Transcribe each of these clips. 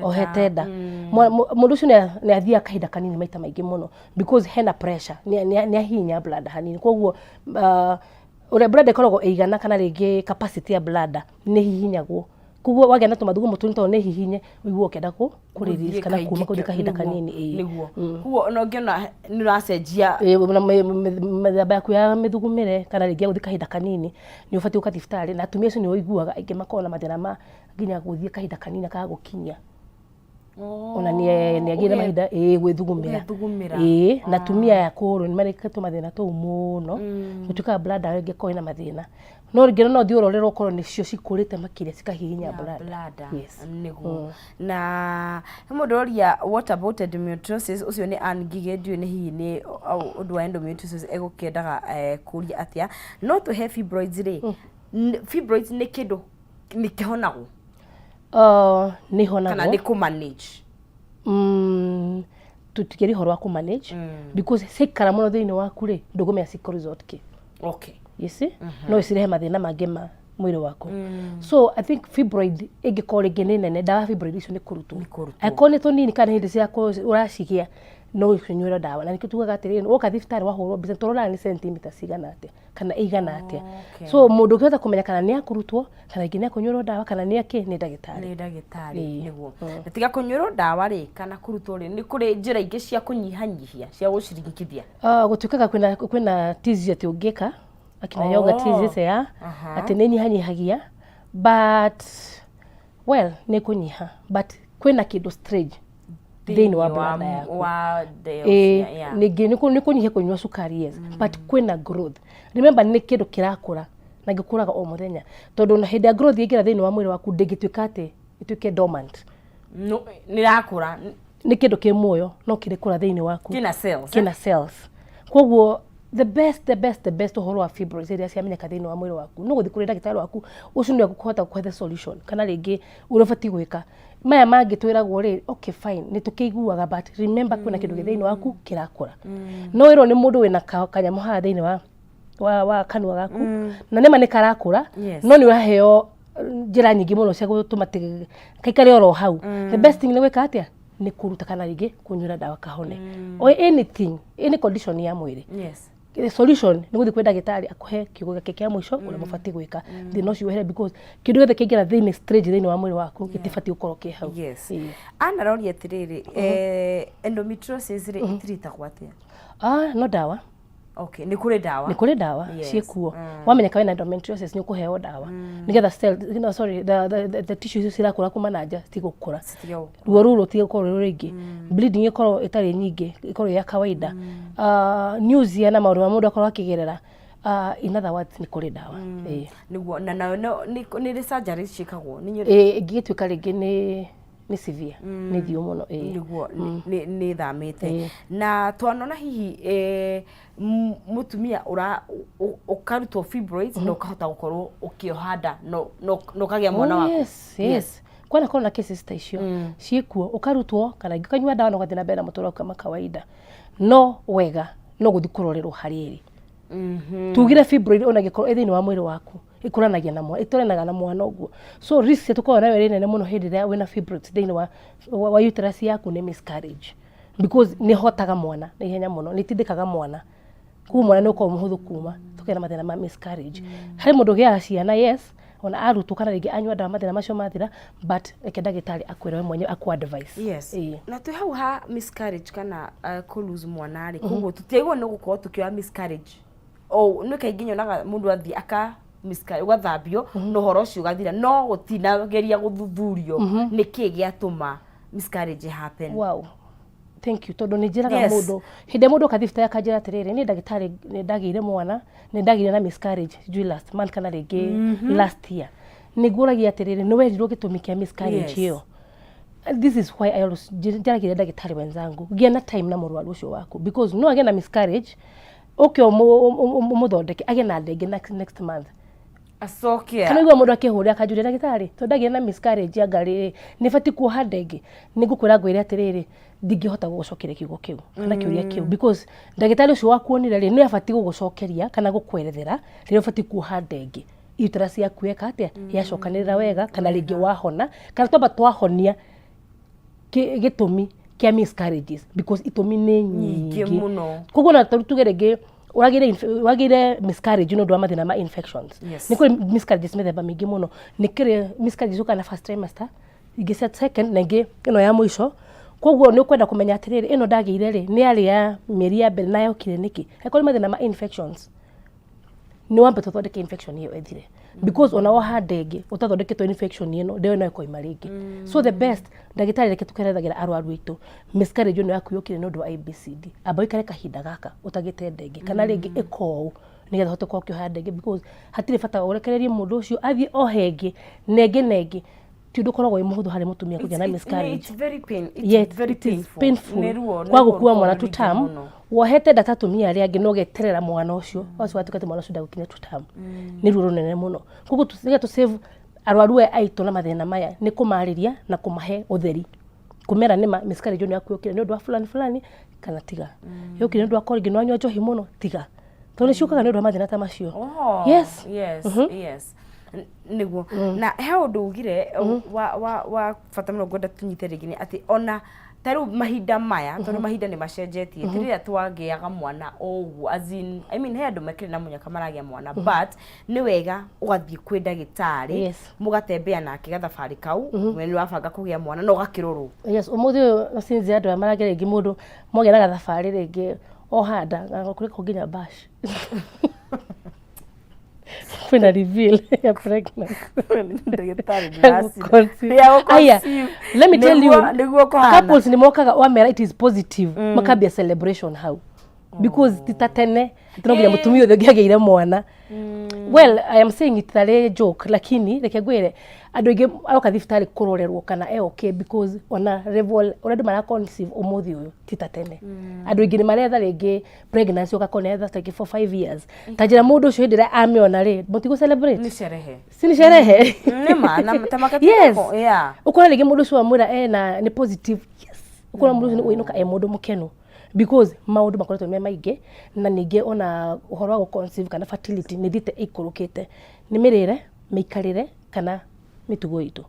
ohete nda mundu ucio ni athia kahinda kanini maita maingi muno because hena pressure ni ahinya blood hanini koguo ure blood ikoragwo eigana kana ringi capacity ya blood ni hihinyagwo koguo wagĩa na tumathugumo tunito ni hihinye uiguo kenda ku release kana kuma kuthi kahinda kanini niguo koguo no ngiona ni uracenjia methemba yaku ya mithugumire kana ringi guthi kahinda kanini ni ubati uka thiftari na atumia acio ni uiguaga aingi makona mathina ma nginya guthi kahinda kanini ka gukinya ona ni agire mahinda gwithugumira na tumia ya kuru ni marikatu mathina tu muno gutuka blood arenge ko ina mathina no ringi no thi urorero koro ni cio cikurite makiria cikahihinya blood yes niguo na hemodoria what about endometriosis ucio ni angige ndio ni hihi ni undu wa endometriosis egukendaga kuria atia no to have fibroids ri fibroids ni kindu ni kihonago ni honago kana ni ku manage tutikeri horo wa ku manage because sikara muno thini waku ri ndugumya sick result ki okay yes no isirehe mathina mangi ma mwiri wako so I think fibroid ingikore nene dawa fibroid icio ni kurutwo akone to nini kana hindi cia uracigia no inyuira dawa na nikitugaga atiriri woka thiftari wahurwo biza torora ni centimeter cigana atia kana igana atia so mundu ukihota kumenya kana ni akurutwo kana ingine akunyuira dawa kana ni aki ni ndagitari niguo tiga kunyuira dawa ri kana kurutwo ri ni kuri njira ingi cia kunyihanyihia cia gucirigikithia gutukaga kwina tizi ati ungika akina yoga tizi ya ati ni nyihanyihagia but well ni kunyiha but kwina kido stage thini wa blada yako ningi ni kunyihia kunywa sukari yes but kwina growth remember ni kido kirakura na gikuraga o muthenya tondu na hinde growth igira thini wa mwiri waku ndingituika ati ituike dormant no ni rakura ni kido ki muoyo no kirikura thini waku kina cells koguo the best uhoro wa fibroids iria ciamenyeka thini wa mwiri waku no guthi kuri ndagitari waku ucio ni akuhota kuhetha solution kana ringi urabati gwika maya mangi twiragwo ri okay fine ni tukiguaga but remember kuna kindu githini waku kirakura no iro ni mundu wina kanyamu ha thini wa kanua gaku na nema ni karakura no ni uraheo njira nyingi muno cia gutuma kaikare oro hau the best thing ni gwika atia ni kuruta kana ringi kunyura dawa kahone or anything any condition ya mwiri the solution ni guthi kwenda gitari akuhe kiugo gake kia mwisho ule mufati gwika thino cio here because kindu githe kingira thini stage thini wa mwiri waku gitifati ukoro ki hau ana rori atiriri endometriosis ri itirita atia no dawa okay ni kuri dawa ciekuo wamenyeka wena endometriosis ni kuheo dawa nigetha cell the tissues cirakura kuma nanja citigukura ruo tigukora ringi bleeding ikoro itari nyingi ikoro ya kawaida news ya na maundu ma mundu akoro akigerera in other words ni kuri dawa niguo na ni surgery cikagwo ni ingituika ringi ni severe ni thiu muno niguo ni thamite na twanona hihi mutumia ukarutwo fibroids no kahota gukorwo ukiohanda no kagia mwana wako yes kwana kona cases ta icio ciekuo ukarutwo kana ngikanywa dawa no gathina mbere mutoro kama kawaida no wega no guthi kurorerwo hariri tugire fibroid ona gikoro ethini wa mwiri waku ikuranagia na mwana itorenaga na mwana uguo so risk tukona nayo nene muno hindi ria wina fibroids thini wa uterus yaku ni miscarriage because ni hotaga mwana ni ihenya muno ni tindikaga mwana ku mwana no ko muhuthu kuma tukena mathina ma miscarriage hari mundu gia ciana yes ona arutu kana ringi anywa dawa mathina macio mathira but ekendagitari akwira mwenye aku advice na tu hau ha miscarriage kana ku lose mwana ri kugo tutegwo no gukorwo tukioa miscarriage no kainginyo naga mundu athi aka miscarriage ugathambio no horo cio gathira no gutina geria guthuthurio niki giatuma miscarriage happen thank you todo nijiraga mundu hinde mundu kathifta yakajira atiriri ni ndagitari ni ndagire mwana ni ndagire na miscarriage ju last month kana ringi last year niguragia atiriri no werirwo gitumikia miscarriage hiyo this is why I always njaragira ndagitari wenzangu gia na time na murwaru ucio waku because no again na miscarriage okay umuthondeke again na ndege next month asokia kana igwa mundu akihurira akajurira ndagitari to ndagira na miscarriage ya ngari ni fati kuoha ndege nigukwira ngwire atiriri ndingihota gugucokeria kiugo kiu kana kiuria kiu because ndagitari ucio wakuonire ri ni afati gugucokeria kana gukwerethera ri afati kuoha ndege uterus yaku eka atia yacokanirira wega kana ringi wahona kana twamba twahonia gitumi kia miscarriages because itumi ni nyingi muno koguo na tugerege uragire miscarriage no ndo amathina ma infections ni kuri miscarriages methemba mingi muno ni kire miscarriages ukana first trimester igisa second na ingi ino ya mwisho koguo ni ukwenda kumenya atiriri ino ndagire ri ni ari ya mieri ya mbere nayo kire niki ekori mathina ma infections ni wambe tuthondeke infection hiyo ethire because ona wahadege utathondeketwo infection ino ndio no ikoima ringi so the best ndagitari reke tukerethagira arwaru itu miscarriage no yakuyukire no ndo ABCD abo ikare kahinda gaka utagite ndege kana ringi iko nigetha hote kwakyo hadege because hatire bata urekererie mundu ucio athie ohenge nenge ti ndukoragwo imuhuthu hari mutumia kugĩa na miscarriage it's very painful kwa gukua mwana tutam wohete data tumia ari angi no geterera mwana ucio ocio watukate mwana ucio ndagukinya tutam ni ruo runene muno kuko tusiga to save arwaru aitu na mathina maya ni kumariria na kumahe utheri kumera ni miscarriage no yakuyukire ni undu wa fulani kana tiga yukire ndu akoringi no anyo njohi muno tiga tone ciukaga ni undu wa mathina ta macio yes niguo na he undu ugire wa fata muno gwenda tunyite rigini ati ona taru mahinda maya tondu mahinda ni macenjetie tirira twagiaga mwana ogu as in I mean he andu makire na munyaka maragia mwana but ni wega ugathie kwi ndagitari mugatembea nake gathabari kau mwe wabanga kugia mwana no gakiruru umuthi no sinzi andu maragia ringi mundu mogia na gathabari ringi ohanda kuri kuginya bash when I reveal you're pregnant. Let me tell you, couples ni mokaga wamera it is positive. Makabia celebration how? Because titatene, tunagira mutumio thogyageire mwana. Well, I am saying it a joke, lakini rekegwere adoige aroka thifitari kurorerwo kana okay because ona level already mara conceive umuthi uyu titatene. Adoige ni maretha rege pregnancy ukakonetha take for 5 years. Tajira mundu ucio ndira amiona ri mutigo celebrate. Ni sherehe. Sini sherehe. Ni maana mtamakati ko yeah. Ukora rege mundu ucio amura na ni positive. Yes. Ukora mundu ucio uinuka mundu mukenu. Because maundu makoretwo me maige na ninge ona uhoro wa conceive kana fertility ni thite ikurukite ni mirire mikarire kana mitugo itu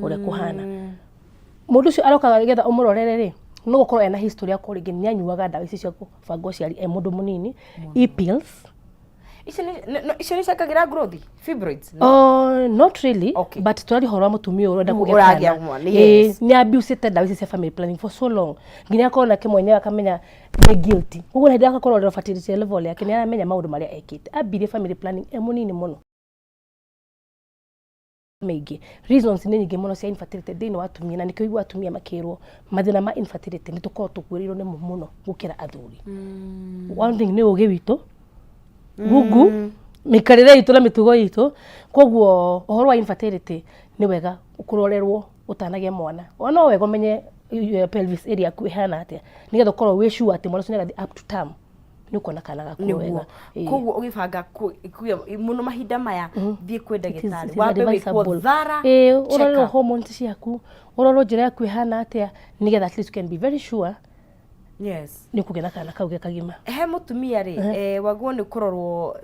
ure kuhana mundu ucio arokaga getha umurorere ri no gukorwo ena history ya kuringi ni anyuaga ndawa ici cia kubango ciari mundu munini pills Ishani shakagira growth fibroids not really but twari horo mutumia urenda kugia ni abuse ndawa ici cia family planning for so long nginya akona kimwenyewe akamenya ni guilty uguo hindi akakorwo fertility level yake ni aramenya maundu maria ekite abire family planning munini muno meigi reasons ni nyingi muno cia infertility thini wa atumia na nikio igwa atumia makirwo mathina ma infertility ni tukorwo tukwiriro ni muno gukira athuri one thing ni ugi witu gugu mikarire itu na mitugo itu koguo uhoro wa infertility ni wega ukurorerwo utanagia mwana ona wega umenye pelvis area ku ihana atia nigetha ukorwo wi sure ati mwana ucio ni up to term ni ukona kana gaku wega koguo ugibanga muno mahinda maya thie kwi ndagitari wambe kuthara urorerwo hormones ciaku urorwo njira yaku ihana atia nigetha at least you can be very sure ni kugena kana kauge kagima he mutumia ri waguo ni kurorwo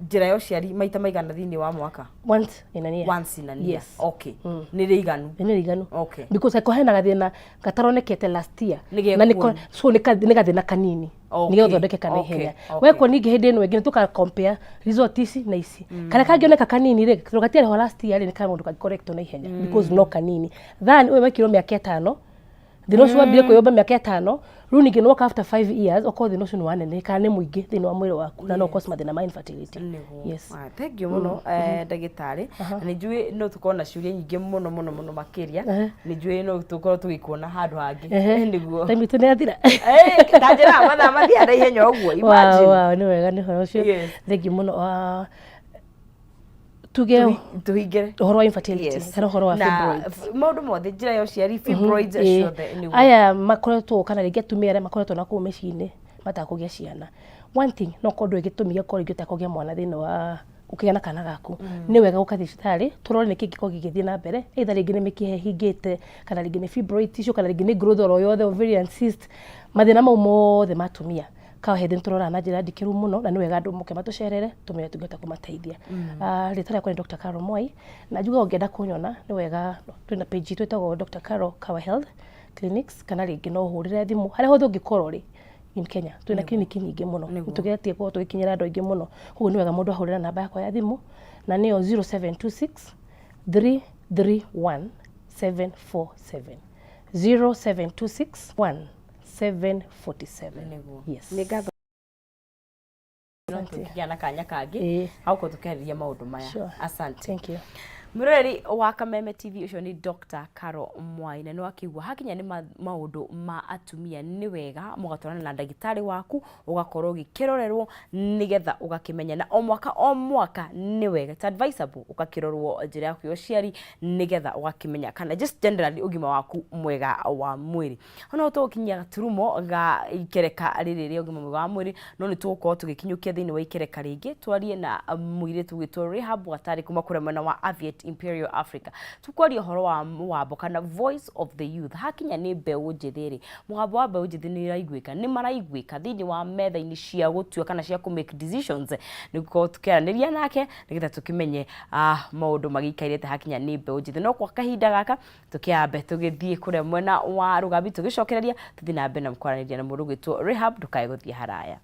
njira ya uciari maita maigana thini wa mwaka once in a year yes okay ni riganu okay because eko hena gathina gataronekete last year na niko so ni gathina kanini ni uthondeke kana ihenya weko ningi hindi eno wengine tuka compare result ici na ici kana kangioneka kanini ri tugatiare ho last year ni kana mundu ka correct na ihenya because no kanini then we wekiro miaka 5 thino cio wambire kuyomba miaka 5 riu ningi no after 5 years oko thino cio nwanene kana ni muingi thino wa mwiri waku na no cause mathina ma infertility yes thank you muno ndagitari ni njui no tukona ciuria nyingi muno makiria ni njui no tukorwo tugikuona handu hangi niguo time tu ni athira tajira matha mathia na ihenya uguo imagine wow ni wega ni horo cio thank you muno tuhingire uhoro wa infertility kana uhoro wa fibroids maundu mothe njira ya uciari fibroids ciothe ni aya makoretwo kana ringi atumia aria makoretwo na kuu mecini matakugia ciana one thing no kondu igitumia ko ringi utakugia mwana thini wa ukigana kana gaku ni wega gukathi citari turore niki giko gigithie na mbere either ringi ni mikihe hingite kana ringi ni fibroids icio kana ringi ni growth oro yothe ovarian cyst mathina mau mothe matumia kawahethi nturora na njira ndikiru muno na ni wega andu muke matucerere tumenye tungihota kumateithia. Rĩtwa rĩakwa nĩ Dr. Carol Mwai na njuga ũngĩenda kunyona ni wega twina page twĩtagwo Dr. Carol Kawa Health Clinics kana rĩngĩ no ũhũrĩre thimũ harĩa hothe ũngĩkorwo rĩ in Kenya twina kliniki nyingĩ mũno tugetie kwa tũgikinyĩra andũ aingĩ mũno koguo ni wega mũndũ ahũrĩre namba yakwa ya thimũ na nĩyo 0726 331 747 0726 1747. Yes. Tukiana kanya kangi hauko tukariria maundu maya. Asante. Thank you. Mureri wa Kameme TV ucio ni Dr. Carol Mwai na no akiugwa hakinya ni maundu ma atumia ni wega mugatwarana na ndagitari waku ugakorwo gikirorerwo nigetha ugakimenya na o mwaka ni wega ta advisable ugakirorwo njira yaku ya uciari nigetha ugakimenya kana just generally ugima waku mwega wa mwiri ona tukinyia gaturumo ga ikereka riri ugima mwega wa mwiri no ni tugukorwo tugikinyukia thiini wa ikereka ringi twarie na mwire tugitwo rehab gatari kuma kure mwena wa Aviate Imperial Africa tukwaria horo wa mwabo kana voice of the youth hakinya ni mbeũ njithiri mwabo wa mbeũ njithi ni raiguika ni maraiguika thini wa metha-ini cia gutua kana cia ku make decisions niko tukiaraniria nake nigetha tukimenye maundu magikairite hakinya ni mbeũ njithi no kwa kahinda gaka tukiambe tugithie kure mwena wa rugabi tugicokereria tuthi na mbe na mkwaraniria na mundu gwitwo rehab ndukae guthie haraya.